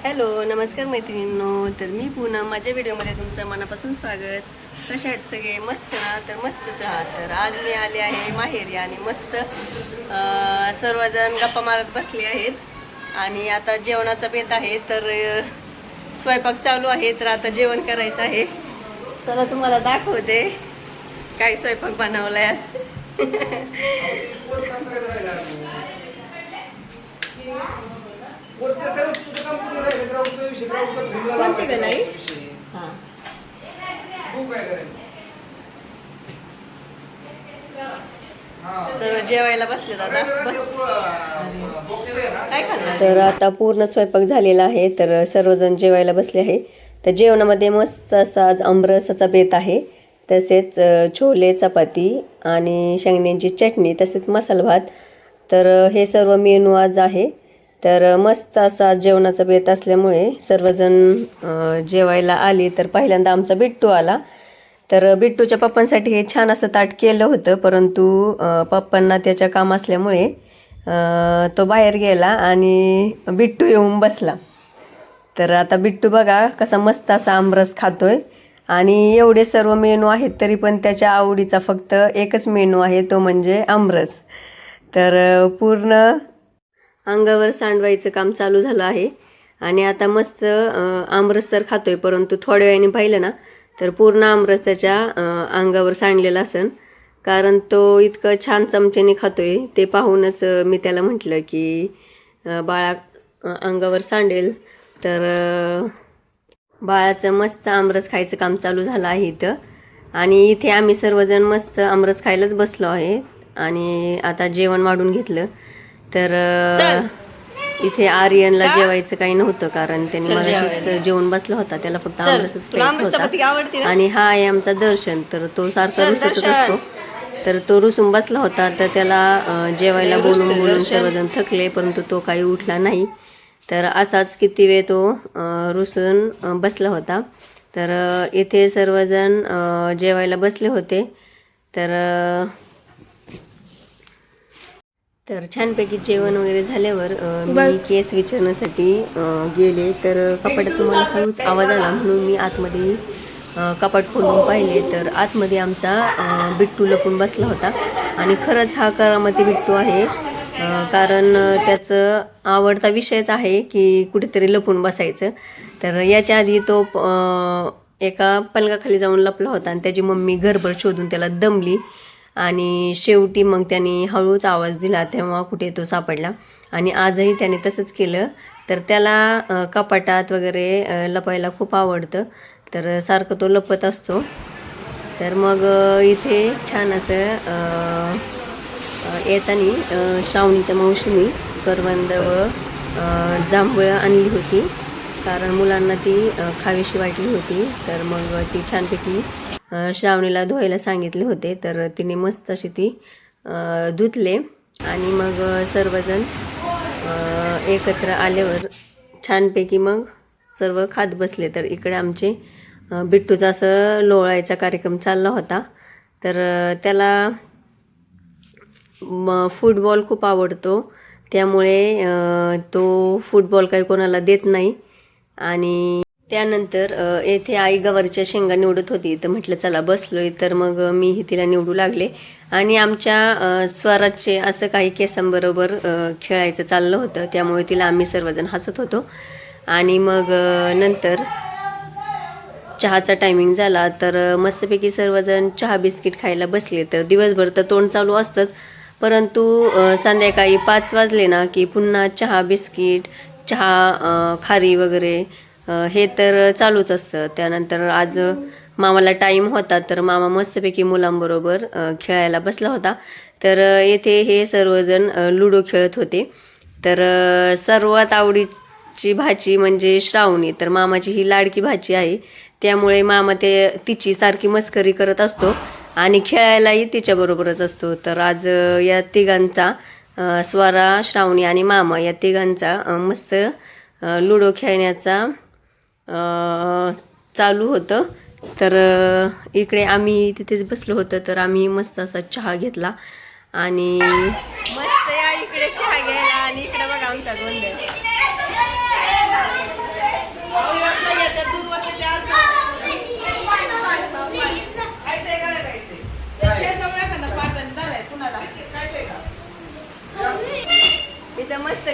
Hello नमस्कार मैत्रिणींनो. तर मी पूनम, माझ्या व्हिडिओमध्ये तुमचं मनापासून स्वागत. कशा आहेत सगळे? मस्त ना? तर मस्तच आहात. तर आज मी आले आहे माहेरी आणि मस्त सर्वजण गप्पा मारत बसले आहेत आणि आता जेवणाचा बेत आहे. तर स्वयंपाक चालू आहे. तर आता जेवण करायचं आहे. चला तुम्हाला दाखवते काय स्वयंपाक बनवलाय आज. कोणती गलाई? हां सर्व जेवायला बसले दादा. बस काय खाल्लं? तर आता पूर्ण स्वयंपाक झालेला आहे. तर सर्वजण जेवायला बसले आहे. तर जेवणामध्ये मस्त असा आज आमरसाचा बेत आहे. तसेच छोले चपाती आणि शेंगदाण्याची चटणी तसेच मसाला भात. तर हे सर्व मेनू आज आहे. तर मस्त असा जेवणाचा बेत असल्यामुळे सर्वजण जेवायला आली. तर पहिल्यांदा आमचा बिट्टू आला. तर बिट्टूच्या पप्पांसाठी हे छान असं ताट केलं होतं, परंतु पप्पांना त्याच्या काम असल्यामुळे तो बाहेर गेला आणि बिट्टू येऊन बसला. तर आता बिट्टू बघा कसा मस्त असा आमरस खातोय. आणि एवढे सर्व मेनू आहेत तरी पण त्याच्या आवडीचा फक्त एकच मेनू आहे, तो म्हणजे आमरस. तर पूर्ण अंगावर सांडवायचं काम चालू झालं आहे. आणि आता मस्त आमरस तर खातोय, परंतु थोड्या वेळाने पाहिलं ना तर पूर्ण आमरस त्याच्या अंगावर सांडलेला असेल, कारण तो इतकं छान चमच्याने खातोय. ते पाहूनच मी त्याला म्हटलं की बाळा अंगावर सांडेल. तर बाळाचं मस्त आमरस खायचं काम चालू झालं आहे इथं. आणि इथे आम्ही सर्वजण मस्त आमरस खायलाच बसलो आहे. आणि आता जेवण वाढून घेतलं. तर इथे आर्यनला जेवायचं काही नव्हतं, कारण त्यांनी मला जेवण बसला होता. त्याला फक्त आमरसच प्यायचं होता. आणि हा आहे आमचा दर्शन. तर तो सारखा रुसतच असतो. तर तो रुसून बसला होता. तर त्याला जेवायला बोलून बोलून सर्वजण थकले, परंतु तो काही उठला नाही. तर असाच किती वेळ तो रुसून बसला होता. तर इथे सर्वजण जेवायला बसले होते. तर छानपैकी जेवण वगैरे झाल्यावर मी केस विचारण्यासाठी गेले. तर कपाटात तुम्हाला हळूच आवाज आला म्हणून मी आतमध्ये कपाट खोलून पाहिले. तर आतमध्ये आमचा बिट्टू लपून बसला होता. आणि खरंच हा करामती बिट्टू आहे, कारण त्याचं आवडता विषयच आहे की कुठेतरी लपून बसायचं. तर याच्या आधी तो एका पलंगाखाली जाऊन लपला होता आणि त्याची मम्मी घरभर शोधून त्याला दमली. आणि शेवटी मग त्यांनी हळूच आवाज दिला, तेव्हा कुठे तो सापडला. आणि आजही त्याने तसंच केलं. तर त्याला कपाटात वगैरे लपायला खूप आवडतं. तर सारखं तो लपत असतो. तर मग इथे छान असं येताना श्रावणीच्या मावशीने करवंद व जांभळं आणली होती, कारण मुलांना ती खावीशी वाटली होती. तर मग ती छानपैकी श्रावणीला धुवायला सांगितले होते. तर तिने मस्त अशी ती धुतले. आणि मग सर्वजण एकत्र आल्यावर छानपैकी मग सर्व खात बसले. तर इकडे आमचे बिट्टूचा असं लोळायचा कार्यक्रम चालला होता. तर त्याला फुटबॉल खूप आवडतो, त्यामुळे तो फुटबॉल काही कोणाला देत नाही. आणि त्यानंतर येथे आई गवारीच्या शेंगा निवडत होती. तर म्हटलं चला बसलोय, तर मग मीही तिला निवडू लागले. आणि आमच्या स्वराचे असं काही केसांबरोबर खेळायचं चाललं होतं, त्यामुळे तिला आम्ही सर्वजण हसत होतो. आणि मग नंतर चहाचा टायमिंग झाला. तर मस्तपैकी सर्वजण चहा बिस्किट खायला बसले. तर दिवसभर तर तोंड चालू असतंच, परंतु संध्याकाळी 5 वाजले ना की पुन्हा चहा बिस्किट, चहा खारी वगैरे हे तर चालूच असतं. त्यानंतर आज मामाला टाईम होता, तर मामा मस्तपैकी मुलांबरोबर खेळायला बसला होता. तर येथे हे सर्वजण लुडो खेळत होते. तर सर्वात आवडीची भाची म्हणजे श्रावणी. तर मामाची ही लाडकी भाची आहे, त्यामुळे मामा तिची सारखी मस्करी करत असतो आणि खेळायलाही तिच्याबरोबरच असतो. तर आज या तिघांचा स्वरा, श्रावणी आणि मामा या तिघांचा मस्त लुडो खेळण्याचा चालू होतं. तर इकडे आम्ही तिथेच बसलो होतो. तर आम्ही मस्त असा चहा घेतला आणि मस्त या इकडे चहा घ्यायला. आणि इकडे बघा आमचा गोंधळ.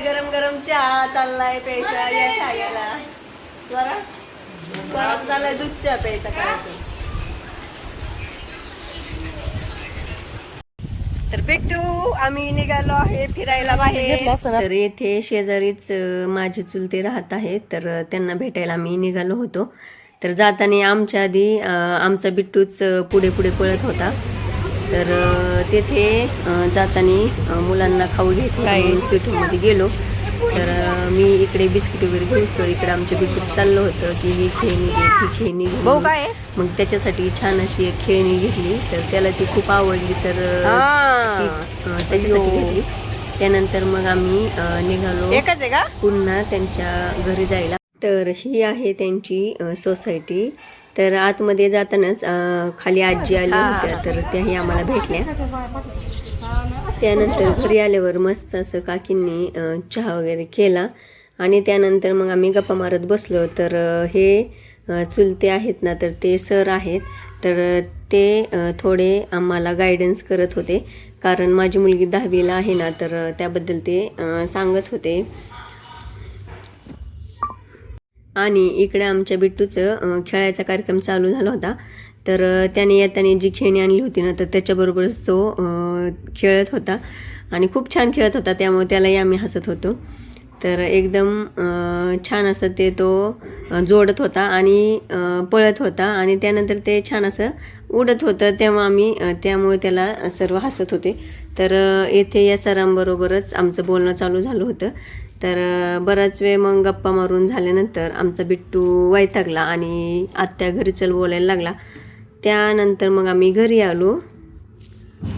गरम गरम चहा चाललाय प्यायचा या छायाला स्वरा स्वरा चाललाय दूध चहा प्यायचा करायचं. तर भेटू आम्ही निघालो आहे फिरायला बाहेर. तर येथे शेजारीच माझे चुलते राहत आहेत तर त्यांना भेटायला आम्ही निघालो होतो. तर जाताना आमच्या आधी आमचा बिट्टूच पुढे पुढे पळत होता. तर तेथे जाताना मुलांना खाऊ घ्यायचं काय स्वीटमध्ये गेलो. तर मी इकडे बिस्किट वगैरे घेतो. इकडे आमच्या बिट्टूच चाललं होतं की ही खेळणी घे ती खेळणी घे. काय मग त्याच्यासाठी छान अशी एक खेळणी घेतली. तर त्याला ती खूप आवडली तर त्याच्यासाठी घेतली. त्यानंतर मग आम्ही निघालो एकच आहे का पुन्हा त्यांच्या घरी जायला. तर ही आहे त्यांची सोसायटी. तर आतमध्ये जातानाच खाली आजी आल्या होत्या तर त्याही आम्हाला भेटल्या. त्यानंतर घरी आल्यावर मस्त असं काकींनी चहा वगैरे केला आणि त्यानंतर मग आम्ही गप्पा मारत बसलो. तर हे चुलते आहेत ना तर ते सर आहेत. तर ते थोडे आम्हाला गायडन्स करत होते कारण माझी मुलगी 10वीला आहे ना तर त्याबद्दल ते सांगत होते. आणि इकडे आमच्या बिट्टूचं खेळायचा कार्यक्रम चालू झाला होता. तर त्याने येताना जी खेळणी आणली होती ना तर त्याच्याबरोबरच तो खेळत होता आणि खूप छान खेळत होता. त्यामुळे त्यालाही आम्ही हसत होतो. तर एकदम छान असं ते तो जोडत होता आणि पळत होता आणि त्यानंतर ते छान असं उडत होतं. तेव्हा आम्ही त्यामुळे त्याला सर्व हसत होते. तर येथे या सरांबरोबरच आमचं बोलणं चालू झालं होतं. तर बराच वेळ मग गप्पा मारून झाल्यानंतर आमचा बिट्टू वैतागला आणि आत्या घरी चल बोलायला लागला. त्यानंतर मग आम्ही घरी आलो.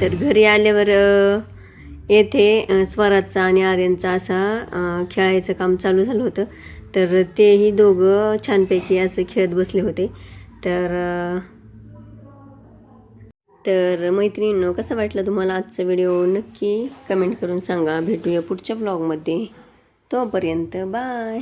तर घरी आल्यावर येथे स्वराचा आणि आर्यनचा असा खेळायचं काम चालू झालं होतं. तर तेही दोघं छानपैकी असं खेळत बसले होते. तर मैत्रिणींनो कसा वाटला तुम्हाला आजचा व्हिडिओ नक्की कमेंट करून सांगा. भेटूया पुढच्या व्लॉगमध्ये. तोपर्यंत बाय.